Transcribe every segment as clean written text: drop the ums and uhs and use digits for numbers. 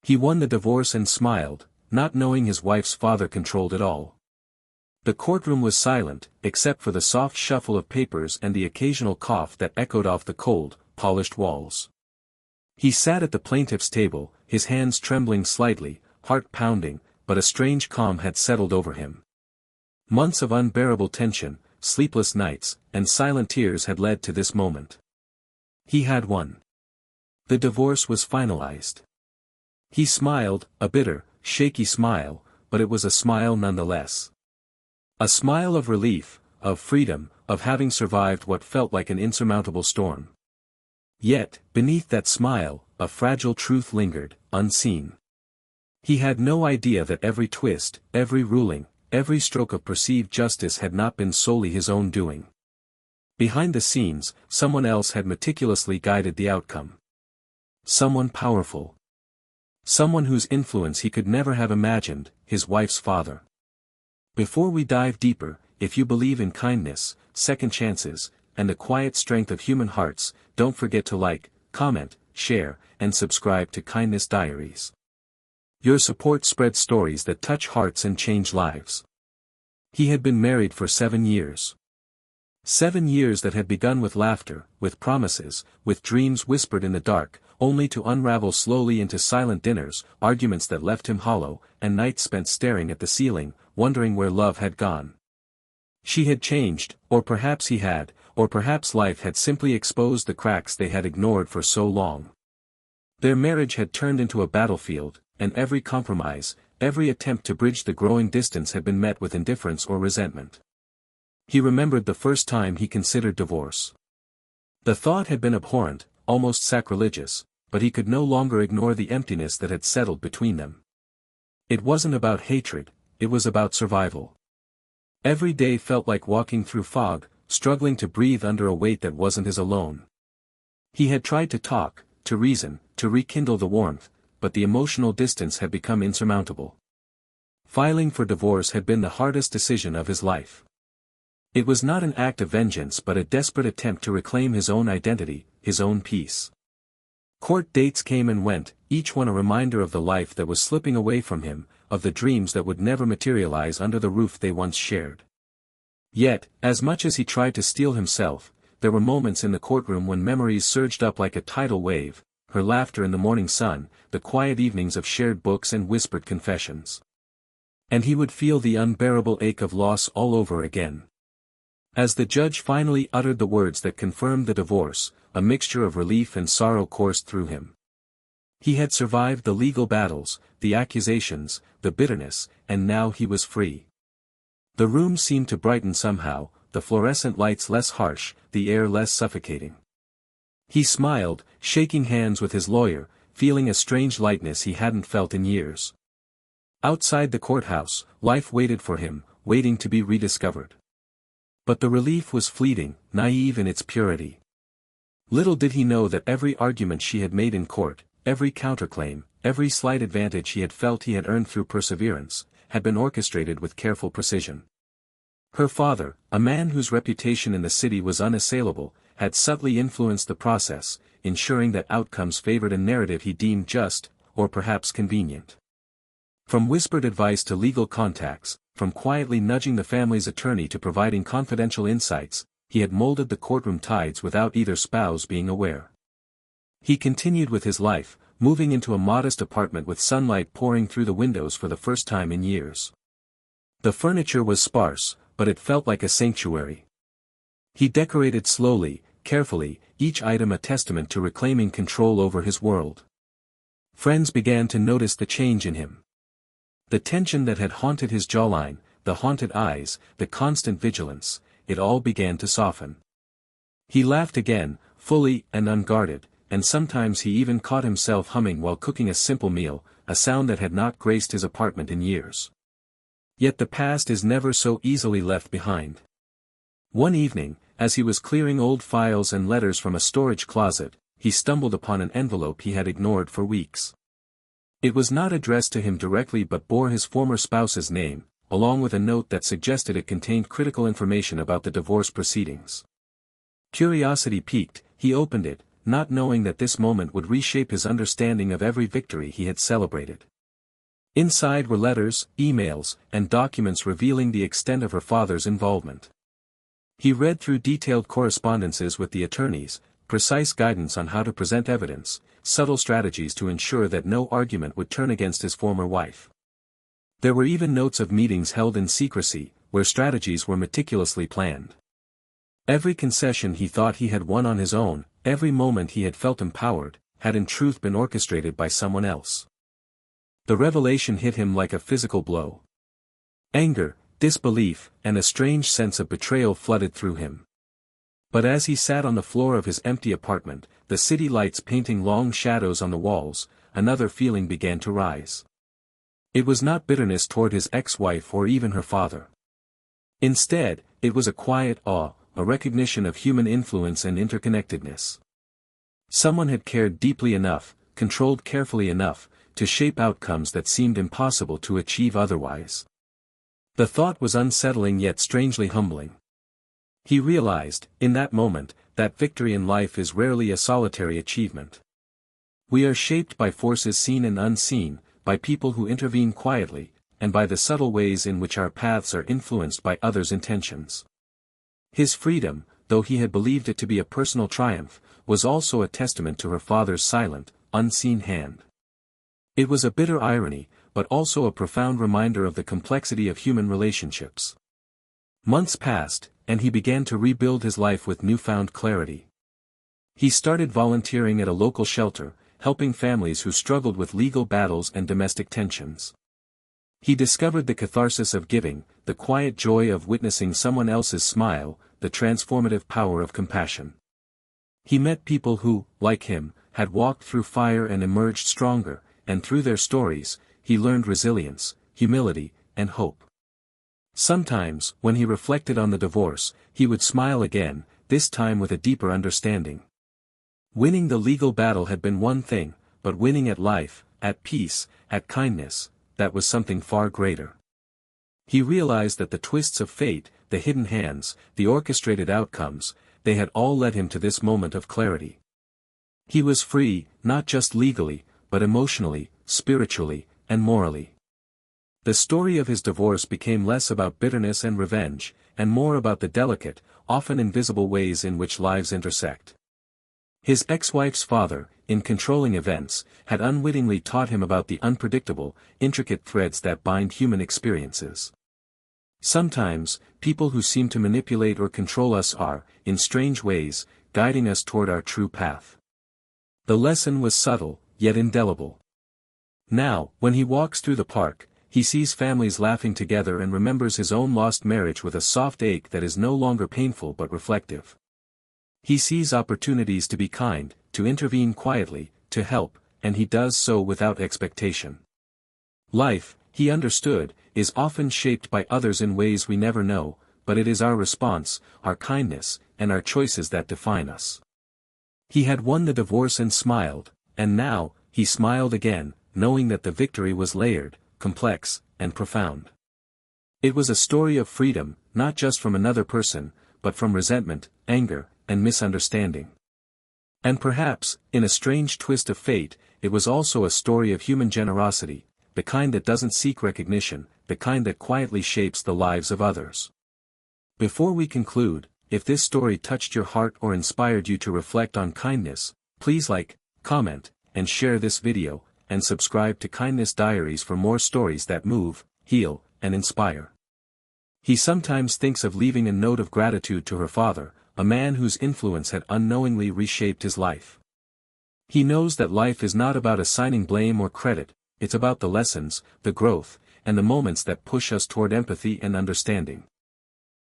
He won the divorce and smiled, not knowing his wife's father controlled it all. The courtroom was silent, except for the soft shuffle of papers and the occasional cough that echoed off the cold, polished walls. He sat at the plaintiff's table, his hands trembling slightly, heart pounding, but a strange calm had settled over him. Months of unbearable tension, sleepless nights, and silent tears had led to this moment. He had won. The divorce was finalized. He smiled, a bitter, shaky smile, but it was a smile nonetheless. A smile of relief, of freedom, of having survived what felt like an insurmountable storm. Yet, beneath that smile, a fragile truth lingered, unseen. He had no idea that every twist, every ruling, every stroke of perceived justice had not been solely his own doing. Behind the scenes, someone else had meticulously guided the outcome. Someone powerful. Someone whose influence he could never have imagined, his wife's father. Before we dive deeper, if you believe in kindness, second chances, and the quiet strength of human hearts, don't forget to like, comment, share, and subscribe to Kindness Diaries. Your support spreads stories that touch hearts and change lives. He had been married for 7 years. 7 years that had begun with laughter, with promises, with dreams whispered in the dark, only to unravel slowly into silent dinners, arguments that left him hollow, and nights spent staring at the ceiling, wondering where love had gone. She had changed, or perhaps he had, or perhaps life had simply exposed the cracks they had ignored for so long. Their marriage had turned into a battlefield, and every compromise, every attempt to bridge the growing distance had been met with indifference or resentment. He remembered the first time he considered divorce. The thought had been abhorrent, almost sacrilegious, but he could no longer ignore the emptiness that had settled between them. It wasn't about hatred, it was about survival. Every day felt like walking through fog, struggling to breathe under a weight that wasn't his alone. He had tried to talk, to reason, to rekindle the warmth, but the emotional distance had become insurmountable. Filing for divorce had been the hardest decision of his life. It was not an act of vengeance but a desperate attempt to reclaim his own identity, his own peace. Court dates came and went, each one a reminder of the life that was slipping away from him, of the dreams that would never materialize under the roof they once shared. Yet, as much as he tried to steel himself, there were moments in the courtroom when memories surged up like a tidal wave, her laughter in the morning sun, the quiet evenings of shared books and whispered confessions. And he would feel the unbearable ache of loss all over again. As the judge finally uttered the words that confirmed the divorce, a mixture of relief and sorrow coursed through him. He had survived the legal battles, the accusations, the bitterness, and now he was free. The room seemed to brighten somehow, the fluorescent lights less harsh, the air less suffocating. He smiled, shaking hands with his lawyer, feeling a strange lightness he hadn't felt in years. Outside the courthouse, life waited for him, waiting to be rediscovered. But the relief was fleeting, naive in its purity. Little did he know that every argument she had made in court, every counterclaim, every slight advantage he had felt he had earned through perseverance, had been orchestrated with careful precision. Her father, a man whose reputation in the city was unassailable, had subtly influenced the process, ensuring that outcomes favored a narrative he deemed just, or perhaps convenient. From whispered advice to legal contacts, from quietly nudging the family's attorney to providing confidential insights, he had molded the courtroom tides without either spouse being aware. He continued with his life, moving into a modest apartment with sunlight pouring through the windows for the first time in years. The furniture was sparse, but it felt like a sanctuary. He decorated slowly, carefully, each item a testament to reclaiming control over his world. Friends began to notice the change in him. The tension that had haunted his jawline, the haunted eyes, the constant vigilance, it all began to soften. He laughed again, fully and unguarded, and sometimes he even caught himself humming while cooking a simple meal, a sound that had not graced his apartment in years. Yet the past is never so easily left behind. One evening, as he was clearing old files and letters from a storage closet, he stumbled upon an envelope he had ignored for weeks. It was not addressed to him directly but bore his former spouse's name, along with a note that suggested it contained critical information about the divorce proceedings. Curiosity piqued, he opened it, not knowing that this moment would reshape his understanding of every victory he had celebrated. Inside were letters, emails, and documents revealing the extent of her father's involvement. He read through detailed correspondences with the attorneys, precise guidance on how to present evidence, subtle strategies to ensure that no argument would turn against his former wife. There were even notes of meetings held in secrecy, where strategies were meticulously planned. Every concession he thought he had won on his own, every moment he had felt empowered, had in truth been orchestrated by someone else. The revelation hit him like a physical blow. Anger, disbelief, and a strange sense of betrayal flooded through him. But as he sat on the floor of his empty apartment, the city lights painting long shadows on the walls, another feeling began to rise. It was not bitterness toward his ex-wife or even her father. Instead, it was a quiet awe, a recognition of human influence and interconnectedness. Someone had cared deeply enough, controlled carefully enough, to shape outcomes that seemed impossible to achieve otherwise. The thought was unsettling yet strangely humbling. He realized, in that moment, that victory in life is rarely a solitary achievement. We are shaped by forces seen and unseen, by people who intervene quietly, and by the subtle ways in which our paths are influenced by others' intentions. His freedom, though he had believed it to be a personal triumph, was also a testament to her father's silent, unseen hand. It was a bitter irony, but also a profound reminder of the complexity of human relationships. Months passed, and he began to rebuild his life with newfound clarity. He started volunteering at a local shelter, helping families who struggled with legal battles and domestic tensions. He discovered the catharsis of giving, the quiet joy of witnessing someone else's smile, the transformative power of compassion. He met people who, like him, had walked through fire and emerged stronger, and through their stories, he learned resilience, humility, and hope. Sometimes, when he reflected on the divorce, he would smile again, this time with a deeper understanding. Winning the legal battle had been one thing, but winning at life, at peace, at kindness, that was something far greater. He realized that the twists of fate, the hidden hands, the orchestrated outcomes, they had all led him to this moment of clarity. He was free, not just legally, but emotionally, spiritually, and morally. The story of his divorce became less about bitterness and revenge, and more about the delicate, often invisible ways in which lives intersect. His ex-wife's father, in controlling events, had unwittingly taught him about the unpredictable, intricate threads that bind human experiences. Sometimes, people who seem to manipulate or control us are, in strange ways, guiding us toward our true path. The lesson was subtle, yet indelible. Now, when he walks through the park, he sees families laughing together and remembers his own lost marriage with a soft ache that is no longer painful but reflective. He sees opportunities to be kind, to intervene quietly, to help, and he does so without expectation. Life, he understood, is often shaped by others in ways we never know, but it is our response, our kindness, and our choices that define us. He had won the divorce and smiled, and now, he smiled again, knowing that the victory was layered, complex, and profound. It was a story of freedom, not just from another person, but from resentment, anger, and misunderstanding. And perhaps, in a strange twist of fate, it was also a story of human generosity, the kind that doesn't seek recognition, the kind that quietly shapes the lives of others. Before we conclude, if this story touched your heart or inspired you to reflect on kindness, please like, comment, and share this video, and subscribe to Kindness Diaries for more stories that move, heal, and inspire. He sometimes thinks of leaving a note of gratitude to her father, a man whose influence had unknowingly reshaped his life. He knows that life is not about assigning blame or credit, it's about the lessons, the growth, and the moments that push us toward empathy and understanding.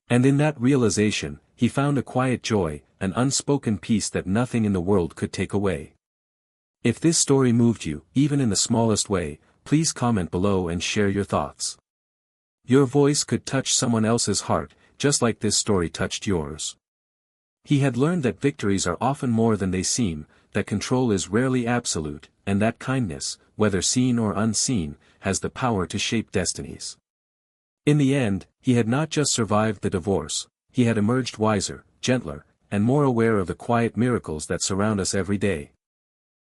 And in that realization, he found a quiet joy, an unspoken peace that nothing in the world could take away. If this story moved you, even in the smallest way, please comment below and share your thoughts. Your voice could touch someone else's heart, just like this story touched yours. He had learned that victories are often more than they seem, that control is rarely absolute, and that kindness, whether seen or unseen, has the power to shape destinies. In the end, he had not just survived the divorce, he had emerged wiser, gentler, and more aware of the quiet miracles that surround us every day.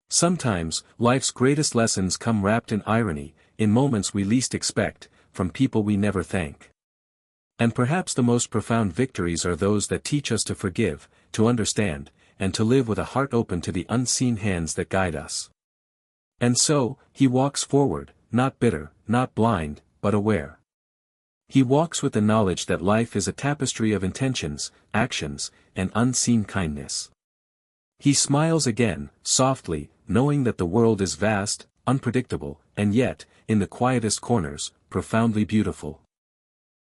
Sometimes, life's greatest lessons come wrapped in irony, in moments we least expect, from people we never thank. And perhaps the most profound victories are those that teach us to forgive, to understand, and to live with a heart open to the unseen hands that guide us. And so, he walks forward, not bitter, not blind, but aware. He walks with the knowledge that life is a tapestry of intentions, actions, and unseen kindness. He smiles again, softly, knowing that the world is vast, unpredictable, and yet, in the quietest corners, profoundly beautiful.